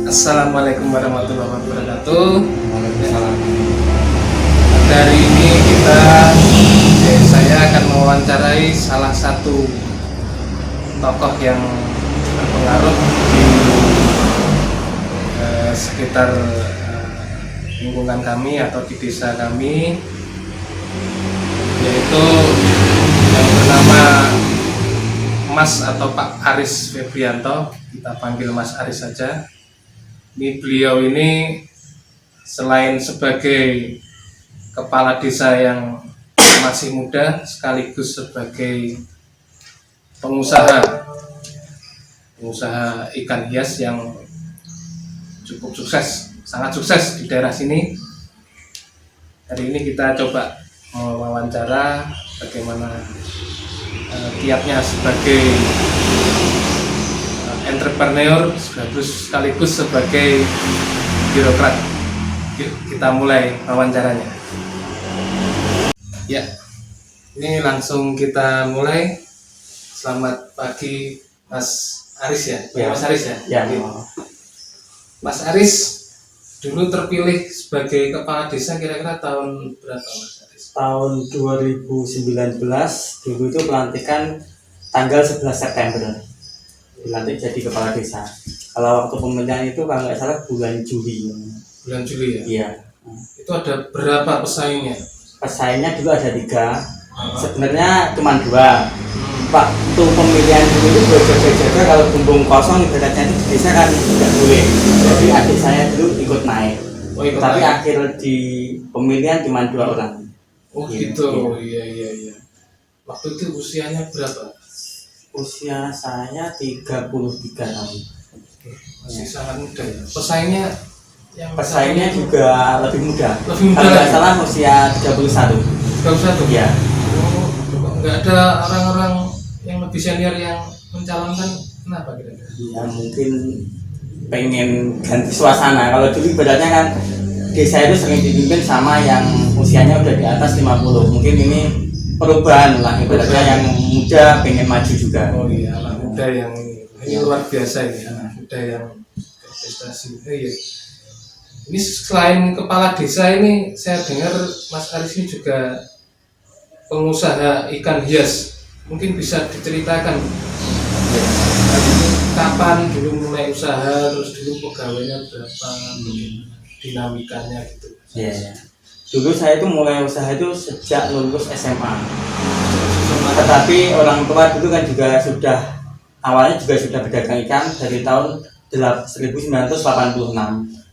Assalamualaikum warahmatullahi wabarakatuh. Waalaikumsalam. Dari ini saya akan mewawancarai salah satu tokoh yang berpengaruh di sekitar lingkungan kami atau di desa kami, yaitu yang bernama Mas atau Pak Aris Febrianto. Kita panggil Mas Aris saja. Beliau ini selain sebagai kepala desa yang masih muda, sekaligus sebagai pengusaha ikan hias yang cukup sukses, sangat sukses di daerah sini. Hari ini kita coba mewawancara bagaimana kiatnya sebagai entrepreneur sekaligus sebagai birokrat. Yuk kita mulai wawancaranya. Ya, ini langsung kita mulai. Selamat pagi Mas Aris ya? Ya. Mas Aris ya? Ya. Mas Aris dulu terpilih sebagai kepala desa kira-kira tahun berapa Mas Aris? Tahun 2019 dulu itu pelantikan tanggal 11 September. Dilantik jadi kepala desa. Kalau waktu pemilihan itu kalau nggak salah bulan Juli. Bulan Juli ya? Iya. Itu ada berapa pesaingnya? Pesaingnya dulu ada 3. Sebenarnya cuma 2. Waktu pemilihan dulu itu berjaga-jaga, kalau bumbung kosong ibaratnya itu di desa kan tidak boleh. Jadi adik saya dulu ikut naik. Tapi naik. Akhir di pemilihan cuma 2 orang. Oh gitu. Iya. Waktu itu usianya berapa? Usia saya 33 tahun. Masih sangat muda ya. Pesaingnya juga lebih muda. Lebih muda. Kalau nggak salah usia 31. 31? Ya. Oh, nggak ada orang-orang yang lebih senior yang mencalonkan, kenapa kira-kira? Ya mungkin pengen ganti suasana. Kalau dulu ibaratnya kan desa itu sering dipimpin sama yang usianya udah di atas 50. Mungkin ini perubahan lah, ibaratnya yang muda pengen maju juga. Oh iya, anak muda yang ini luar biasa ini, anak muda yang berprestasi. Iya. Ini selain kepala desa ini, saya dengar Mas Aris ini juga pengusaha ikan hias. Mungkin bisa diceritakan kapan dulu mulai usaha, terus dulu pegawainya berapa, mungkin dinamikanya gitu. Iya. Dulu saya itu mulai usaha itu sejak lulus SMA. Tetapi orang tua dulu kan juga awalnya sudah berdagang ikan dari tahun 1986.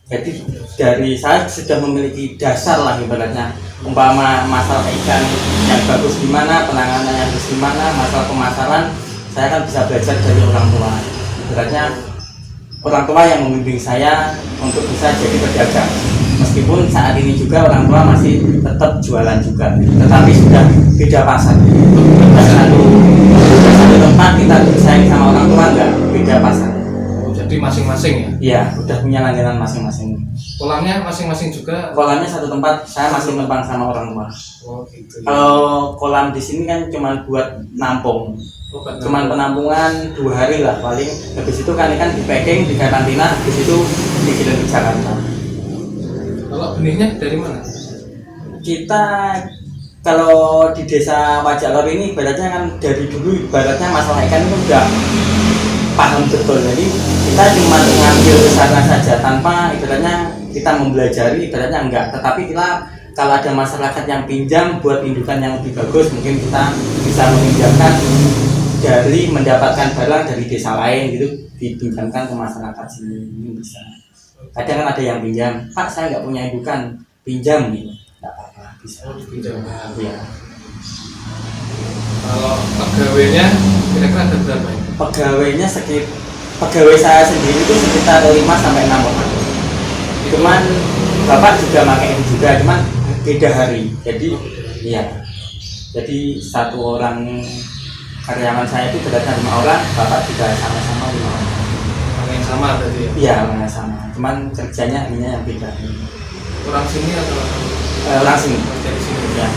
Jadi dari saya sudah memiliki dasar lah ibaratnya. Umpama masalah ikan yang bagus gimana, penanganannya harus gimana, masalah pemasaran, saya kan bisa belajar dari orang tua. Ibaratnya orang tua yang membimbing saya untuk bisa jadi pedagang. Meskipun saat ini juga orang tua masih tetap jualan juga, tetapi sudah beda pasar. Satu tempat kita bersaing sama orang tua enggak, beda pasar. Jadi masing-masing ya? Iya, udah punya langganan masing-masing. Kolamnya masing-masing juga? Kolamnya satu tempat, saya masih numpang sama orang tua. Oh gitu. Kalau kolam di sini kan cuma buat nampung. Cuman penampungan 2 hari lah paling. Habis itu kan ikan di packing, di karantina, habis itu dikirim ke Jakarta. Kalau benihnya dari mana? Kita kalau di desa Wajalor ini ibaratnya kan dari dulu ibaratnya masalah ikan itu udah paham betul. Jadi kita cuma mengambil sana saja tanpa ibaratnya kita mempelajari, ibaratnya enggak. Tetapi kita kalau ada masyarakat yang pinjam buat indukan yang lebih bagus, mungkin kita bisa meminjamkan dari mendapatkan barang dari desa lain gitu, dipinjamkan ke masyarakat sini. Ini bisa. Kadang kan ada yang pinjam, Pak saya nggak punya indukan, pinjam gitu, nggak apa-apa, bisa. Oh dipinjam. Ya. Kalau pegawainya kira-kira ada berapa ya? Pegawai saya sendiri itu sekitar 5 sampai 6 orang. Cuman bapak juga pakai ini juga, cuman beda hari. Jadi iya. Jadi 1 orang karyawan saya itu berada 5 orang, bapak juga sama-sama 5 orang. Orang yang sama berarti ya? Iya, orang yang sama. Cuman kerjanya ininya yang beda. Orang sini atau orang sini? Dari sini. Ya.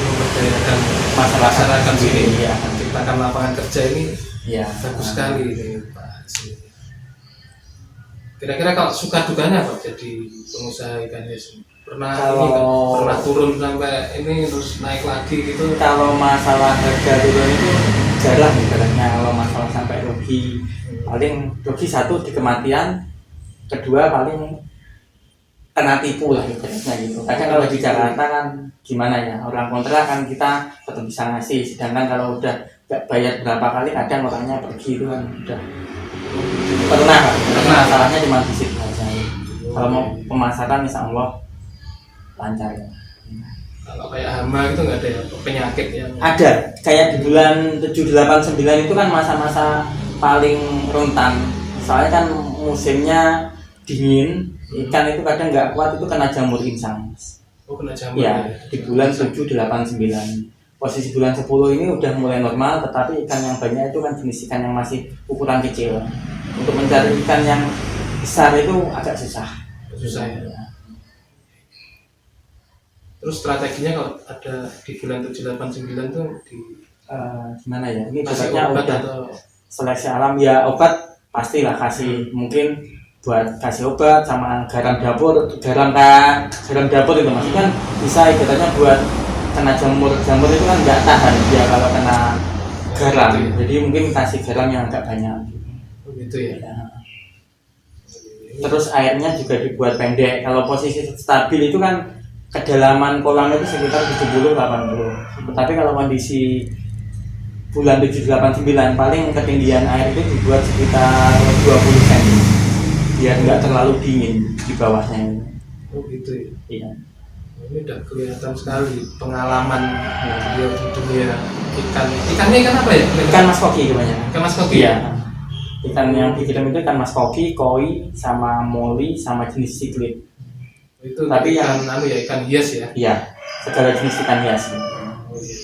Memberdayakan masyarakat sini. Iya. Menciptakan lapangan kerja ini ya bagus sekali ini Pak. Kira-kira kalau suka dukanya apa jadi pengusaha ikan hias ini? Pernah Kalau- ini kan, pernah turun sampai ini terus naik lagi gitu? Kalau masalah harga turun itu jarang ibaratnya. Kalau masalah sampai rugi, paling rugi satu di kematian, kedua paling kena tipu lah ibaratnya gitu. Kadang kalau di Jakarta kan gimana ya, orang kontrak kan kita tetap bisa ngasih, sedangkan kalau udah nggak bayar berapa kali kadang orangnya pergi itu kan udah pernah kan. Masalahnya cuma di situ aja. Kalau mau pemasaran insya Allah lancar ya. Kalau kayak hama itu nggak ada ya, penyakit yang Ada, kayak di bulan 7, 8, 9 itu kan masa-masa paling rentan. Soalnya kan musimnya dingin, ikan itu kadang nggak kuat itu kena jamur insang. kena jamur Ya, di bulan 7, 8, 9. Posisi bulan 10 ini udah mulai normal, tetapi ikan yang banyak itu kan jenis ikan yang masih ukuran kecil. Untuk mencari ikan yang besar itu agak susah. susah ya. Terus strateginya kalau ada di bulan 7, 8, 9 tuh di Gimana ya? Ini kasih obatnya obat udah atau seleksi alam ya, obat pastilah kasih, mungkin buat kasih obat sama garam dapur, garam dapur itu maksudnya kan bisa ibaratnya buat kena jamur itu kan nggak tahan dia kalau kena garam, jadi mungkin kasih garam yang agak banyak. begitu ya. Ya. Terus airnya juga dibuat pendek. Kalau posisi stabil itu kan kedalaman kolam itu sekitar 70-80. Tapi kalau kondisi bulan 7, 8, 9 paling ketinggian air itu dibuat sekitar 20 cm biar nggak terlalu dingin di bawahnya ini. Oh gitu ya. Iya. Ini udah kelihatan sekali pengalaman beliau di dunia ikan. Ikannya ikan apa ya? Ikan mas koki kebanyakan. Ikan mas koki. Iya. Ikan yang dikirim itu ikan mas koki, koi, sama moli, sama jenis siklit. Itu Tapi ikan anu ya, ikan hias ya. Iya, segala jenis ikan hias. Oh, iya.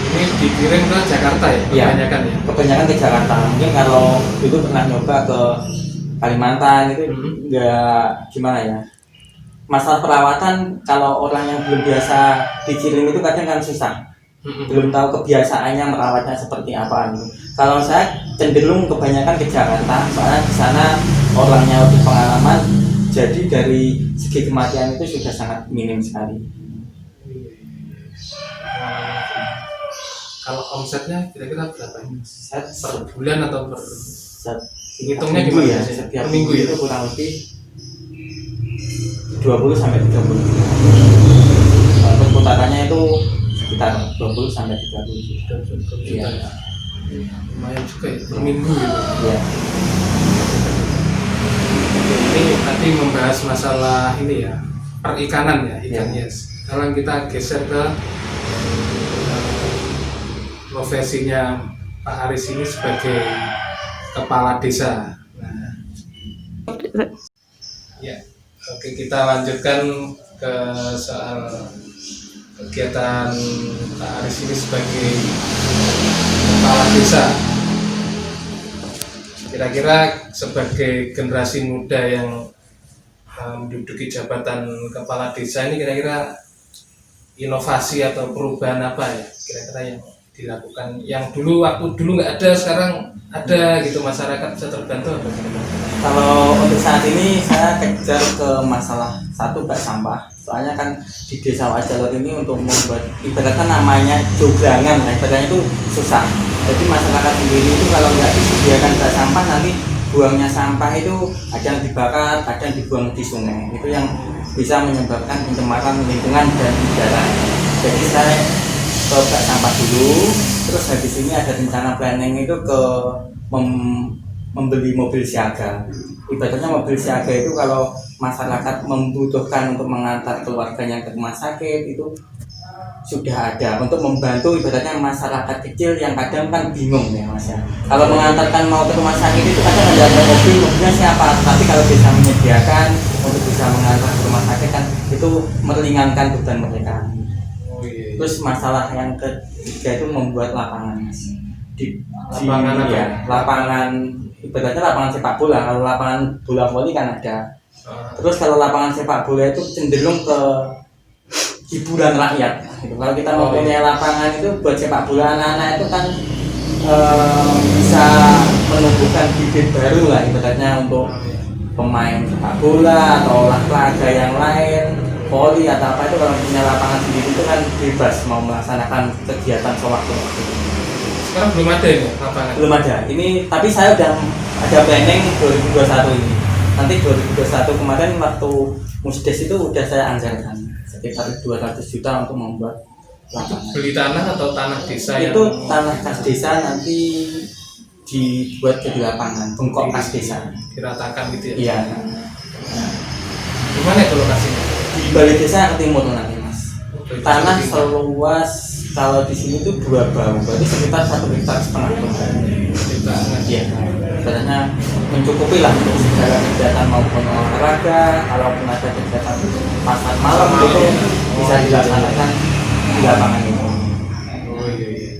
Ini dikirim ke Jakarta ya, Iya. kebanyakan ya. Kebanyakan ke Jakarta. Mungkin kalau dulu pernah nyoba ke Kalimantan itu nggak gimana ya. Masalah perawatan kalau orang yang belum biasa dikirim itu kadang kan susah. Belum tahu kebiasaannya merawatnya seperti apa gitu. Kalau saya cenderung kebanyakan ke Jakarta, soalnya di sana orangnya lebih pengalaman, jadi dari segi kematian itu sudah sangat minim sekali. Kalau omsetnya kira-kira berapa ini? Set Per bulan atau per hitungnya Hitungnya minggu gimana ya, sih? setiap Per minggu minggu ya? itu kurang lebih 20 sampai 30. Perputarannya itu sekitar 20 sampai 30 juta. Iya. Lumayan juga ya, per minggu gitu. Iya. Ini tadi membahas masalah ini ya, perikanan ya, ikan Ya. hias. Sekarang kita geser ke profesinya Pak Aris ini sebagai kepala desa. Nah, ya, oke kita lanjutkan ke soal kegiatan Pak Aris ini sebagai kepala desa. Kira-kira sebagai generasi muda yang menduduki jabatan kepala desa ini kira-kira inovasi atau perubahan apa ya kira-kira yang dilakukan yang waktu dulu nggak ada sekarang ada gitu, masyarakat bisa terbantu apa kira-kira? Kalau untuk saat ini saya kejar ke masalah satu, nggak sampah. Soalnya kan di desa Wajalor ini untuk membuat ibaratnya namanya joglangan, ibaratnya itu susah. Jadi masyarakat sendiri itu kalau nggak disediakan bak sampah nanti buangnya sampah itu ada yang dibakar, ada yang dibuang di sungai. Itu yang bisa menyebabkan pencemaran lingkungan dan udara. Jadi saya ke bak sampah dulu, terus habis ini ada rencana planning itu ke membeli mobil siaga. Ibaratnya mobil siaga itu kalau masyarakat membutuhkan untuk mengantar keluarganya ke rumah sakit itu sudah ada untuk membantu ibaratnya masyarakat kecil yang kadang kan bingung ya mas ya. Kalau mengantarkan mau ke rumah sakit itu kadang ada mobilnya siapa, tapi kalau bisa menyediakan untuk bisa mengantar ke rumah sakit kan itu meringankan beban mereka. Oh iya. Terus masalah yang ketiga itu membuat lapangan mas. Lapangan apa? Ya, lapangan ibaratnya lapangan sepak bola. Kalau lapangan bola voli kan ada. Terus kalau lapangan sepak bola itu cenderung ke hiburan rakyat. Gitu. Kalau kita mau punya lapangan itu buat sepak bola anak-anak itu kan bisa menumbuhkan bibit baru lah ibaratnya untuk pemain sepak bola atau olahraga yang lain, voli atau apa itu kalau punya lapangan sendiri itu kan bebas mau melaksanakan kegiatan sewaktu-waktu. Sekarang belum ada ini lapangan. Belum ada. Ini tapi saya udah ada planning 2021 ini. Nanti 2021 kemarin waktu Musdes itu udah saya anggarkan sekitar 200 juta untuk membuat lapangan. Beli tanah atau tanah desa Itu tanah kas desa nanti dibuat jadi lapangan, bengkok kas desa. diratakan gitu ya. Iya. Di mana itu lokasinya? Di balai desa ke timur nanti mas. Tanah seluas kalau di sini tuh 2 bau, berarti sekitar 1,5 hektar. Iya. Sebenarnya mencukupi lah untuk segala kegiatan maupun olahraga. Kalaupun ada kegiatan pasar malam itu bisa dilaksanakan di lapangan itu. Oh iya iya.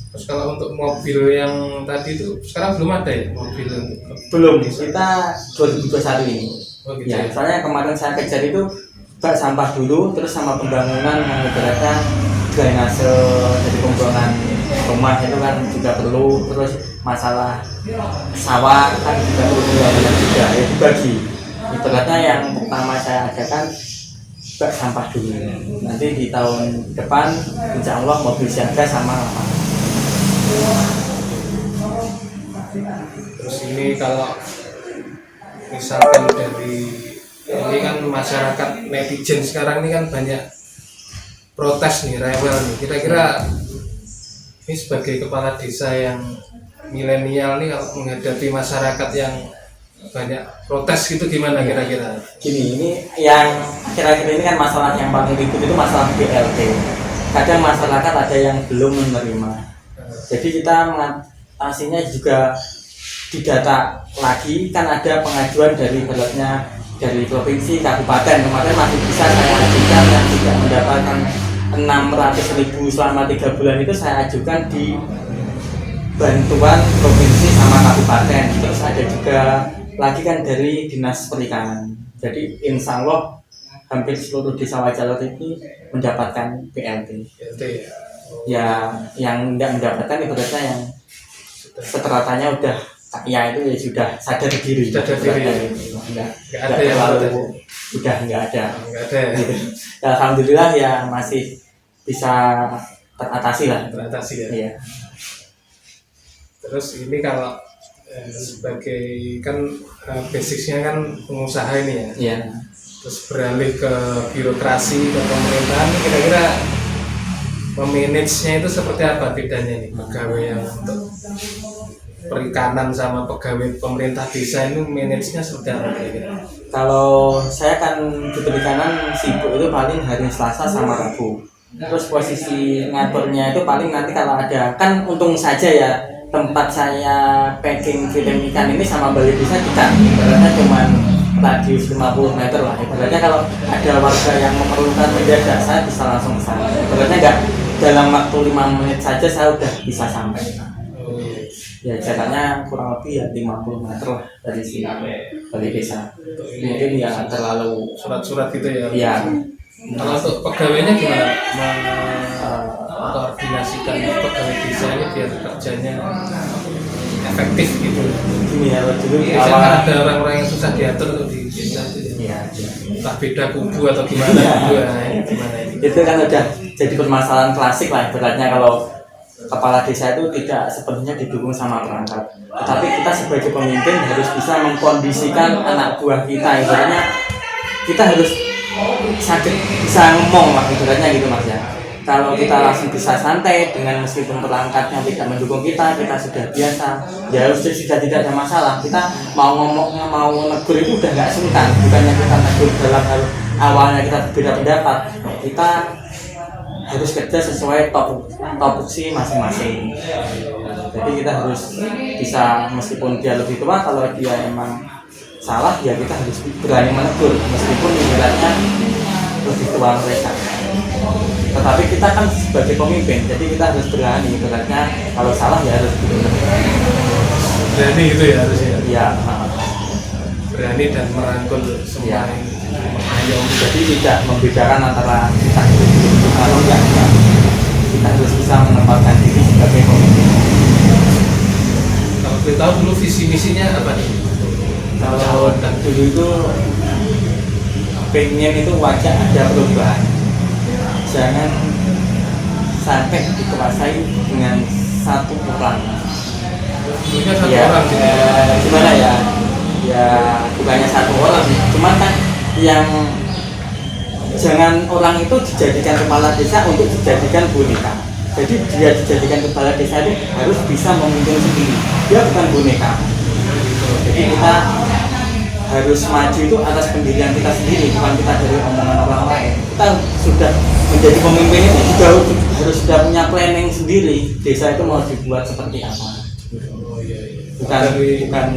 Terus kalau untuk mobil yang tadi itu sekarang belum ada ya mobil untuk Belum, kita 2021 ini. oh gitu Ya, ya. soalnya kemarin saya kejar itu bak sampah dulu, terus sama pembangunan yang ibaratnya drainase dari pembangunan rumah itu kan juga perlu, terus masalah sawah kan juga perlu pembangunan juga, ya dibagi. Ibaratnya yang pertama saya adakan bak sampah dulu. Nanti di tahun depan insya Allah mobil siaga sama lapangan. Terus ini kalau misalkan dari ini kan masyarakat netizen sekarang ini kan banyak protes nih, rewel nih. Kira-kira ini sebagai kepala desa yang milenial nih kalau menghadapi masyarakat yang banyak protes gitu gimana kira-kira? Gini, ini yang akhir-akhir ini kan masalah yang paling ribut itu masalah BLT. Kadang masyarakat ada yang belum menerima. Jadi kita mengatasinya juga didata lagi, kan ada pengajuan dari beratnya dari provinsi, kabupaten. Kemarin masih bisa saya ajukan yang tidak mendapatkan 600.000 selama 3 bulan itu saya ajukan di bantuan provinsi sama kabupaten. Terus ada juga lagi kan dari dinas perikanan. Jadi insya Allah hampir seluruh desa Wajalor ini mendapatkan BLT. BLT ya. Ya yang tidak mendapatkan ibaratnya yang seteratanya udah ya itu ya sudah sadar diri. Sadar diri. Enggak ada yang terlalu udah enggak ada. Enggak ada ya. Ya, alhamdulillah ya masih bisa teratasi lah. Teratasi ya. Iya. Terus ini kalau sebagai kan basicnya kan pengusaha ini ya. Iya. Terus beralih ke birokrasi ke pemerintahan ini kira-kira memanage-nya itu seperti apa bedanya nih pegawai yang untuk perikanan sama pegawai pemerintah desa ini manage-nya seperti apa kira-kira? Kalau saya kan di perikanan sibuk itu paling hari Selasa sama Rabu. Terus posisi ngaturnya itu paling nanti kalau ada kan untung saja ya tempat saya packing film ikan ini sama balai desa dekat. Ibaratnya cuma radius 50 meter lah. Ibaratnya kalau ada warga yang memerlukan mendadak saya bisa langsung ke sana. Ibaratnya enggak dalam waktu 5 menit saja saya udah bisa sampai. Oh iya. Ya jaraknya kurang lebih ya 50 meter lah dari sini balai desa. Mungkin ya terlalu Surat-surat gitu ya. ya Kalau untuk pegawainya gimana? Mengkoordinasikan pegawai desa ini biar kerjanya efektif gitu. gini ya dulu Biasanya awal ada orang-orang yang susah diatur tuh di desa itu ya. ya, Entah beda kubu atau gimana gitu. Nah, ini gimana ini? itu kan udah jadi permasalahan klasik lah beratnya kalau kepala desa itu tidak sepenuhnya didukung sama perangkat. Tetapi kita sebagai pemimpin harus bisa mengkondisikan anak buah kita. Ibaratnya kita harus sakit bisa ngomong lah ibaratnya gitu mas ya. Kalau kita langsung bisa santai dengan meskipun perangkatnya tidak mendukung kita sudah biasa. Ya sudah tidak ada masalah. Kita mau ngomong mau negur itu udah nggak sungkan. Bukannya kita negur dalam hal awalnya kita berbeda pendapat. Kita harus kerja sesuai topoksi masing-masing. Jadi kita harus bisa meskipun dia lebih tua kalau dia emang salah ya kita harus berani menegur meskipun ibaratnya lebih tua mereka. Tetapi kita kan sebagai pemimpin jadi kita harus berani ibaratnya kalau salah ya harus benar. Berani gitu ya harusnya. Ya, Berani dan merangkul semua Ya. ini. Mengayomi. jadi tidak membedakan antara kita kalau enggak. Kita harus bisa menempatkan diri sebagai pemimpin. Kalau boleh tahu dulu visi misinya apa nih? Kalau dulu itu pengen itu wajah ada perubahan, jangan sampai dikuasai dengan satu orang. Dulunya satu Ya, orang sih. gimana ya? Ya bukannya satu orang sih, cuman kan yang jangan orang itu dijadikan kepala desa untuk dijadikan boneka. Jadi dia dijadikan kepala desa itu harus bisa memimpin sendiri. Dia bukan boneka. Jadi kita harus maju itu atas pendirian kita sendiri, bukan kita dari omongan orang lain. Kita sudah menjadi pemimpin itu juga harus sudah punya planning sendiri. Desa itu mau dibuat seperti apa? Oh iya. Bukan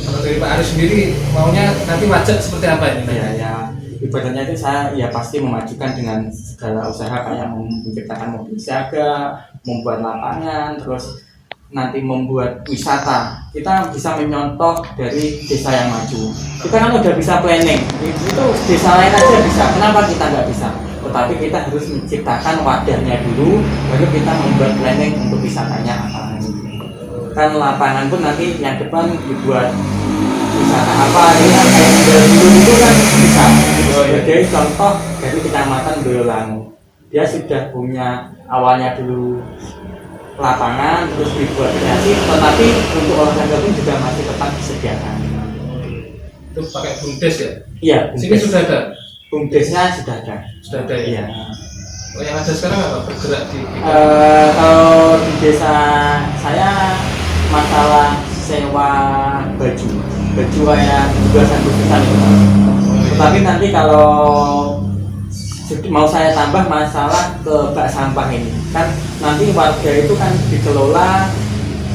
Kalau dari Pak Aris sendiri maunya nanti wajah seperti apa ini? ya ibaratnya itu saya ya pasti memajukan dengan segala usaha kayak menciptakan mobil siaga, membuat lapangan, terus nanti membuat wisata. Kita bisa menyontoh dari desa yang maju. Kita kan udah bisa planning, itu desa lain aja bisa, kenapa kita nggak bisa? Tetapi kita harus menciptakan wadahnya dulu, baru kita membuat planning untuk wisatanya apa. Kan lapangan pun nanti yang depan dibuat wisata apa, ini kan kayak dulu kan bisa. Sebagai contoh dari kecamatan Boyolangu, dia sudah punya awalnya dulu lapangan, terus dibuat kreatif, tetapi untuk olahraga pun juga masih tetap disediakan. Itu pakai bumdes ya? Iya, Sini sudah ada? bumdesnya sudah ada. Sudah ada ya? Iya. Oh, yang ada sekarang apa? Bergerak di Kalau di desa saya masalah sewa baju kayak tugasan khususan itu. Tetapi nanti kalau mau saya tambah masalah ke bak sampah ini, kan nanti warga itu kan dikelola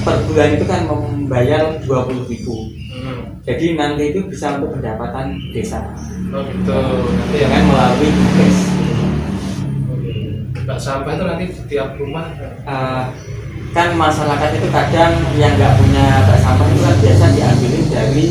per bulan itu kan membayar 20.000. Jadi nanti itu bisa untuk pendapatan desa. Oh gitu. Nanti Ya yang kan melalui BUMDes. bak sampah itu nanti di tiap rumah. Kan masyarakat itu kadang yang nggak punya bak sampah itu kan biasa diambilin dari,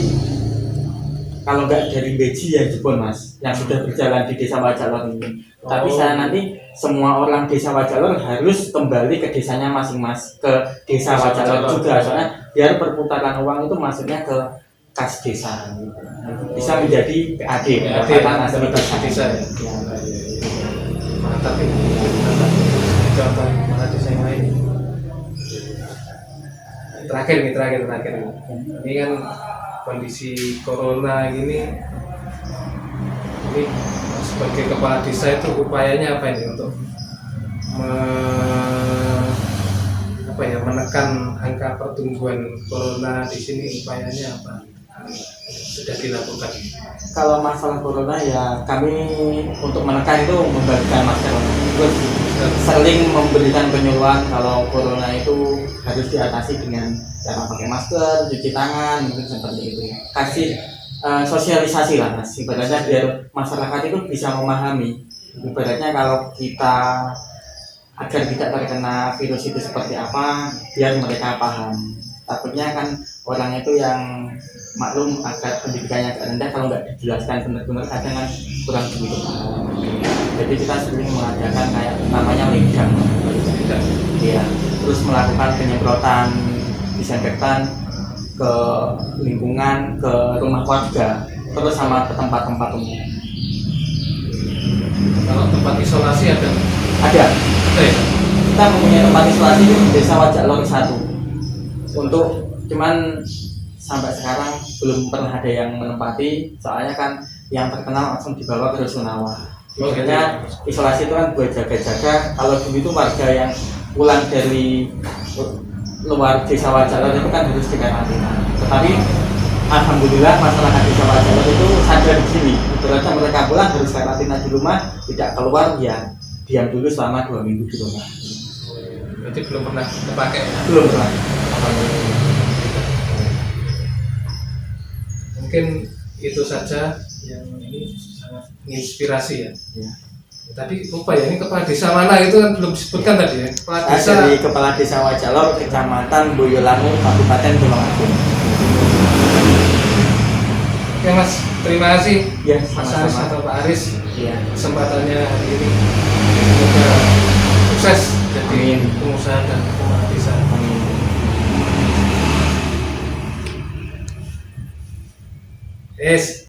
kalau nggak dari beji ya jebon mas, yang sudah berjalan di desa Wajalor ini. Tapi saya nanti semua orang desa Wajalor harus kembali ke desanya masing-masing, ke desa Wajalor juga, soalnya biar perputaran uang itu masuknya ke kas desa, bisa menjadi PAD, pendapatan asli desa. ya. Mantap ini. Contoh mana desa yang lain? Terakhir. Ini kan kondisi corona ini sebagai kepala desa itu upayanya apa ini untuk menekan angka pertumbuhan corona di sini, upayanya apa sudah dilakukan? Kalau masalah corona ya kami untuk menekan itu membagikan masker, terus sering memberikan penyuluhan kalau corona itu harus diatasi dengan cara pakai masker, cuci tangan, mungkin seperti itu. Kasih sosialisasi lah mas, ibaratnya biar masyarakat itu bisa memahami. Ibaratnya kalau kita agar tidak terkena virus itu seperti apa, biar mereka paham. Takutnya kan orang itu yang maklum agak pendidikannya agak rendah, kalau nggak dijelaskan benar-benar kadang kan kurang begitu paham. Jadi kita sering mengadakan kayak namanya lidang, ya, terus melakukan penyemprotan disinfektan ke lingkungan, ke rumah warga, terus sama ke tempat-tempat umum. Kalau tempat isolasi ada? Ada. Ya? Kita mempunyai tempat isolasi di desa Wajalor 1. Untuk cuman sampai sekarang belum pernah ada yang menempati, soalnya kan yang terkenal langsung dibawa ke Rusunawa. Sebenarnya isolasi itu kan buat jaga-jaga. Kalau dulu itu warga yang pulang dari luar desa Wajalor itu kan harus dikarantina. Tetapi alhamdulillah masyarakat desa Wajalor itu sadar di sini. Berarti mereka pulang harus karantina di rumah, tidak keluar, ya diam dulu selama 2 minggu di rumah. Berarti belum pernah dipakai? Belum pernah. Mungkin itu saja yang ini sangat menginspirasi ya. Tadi lupa ya, ini kepala desa mana itu kan belum disebutkan tadi ya. Kepala desa dari Kepala Desa Wajalor, Kecamatan Boyolangu, Kabupaten Tulungagung. Oke mas, terima kasih Ya, Mas Aris sama-sama. atau Pak Aris Ya. kesempatannya hari ini. Semoga sukses jadi Amin. pengusaha dan kepala desa. Amin. Es.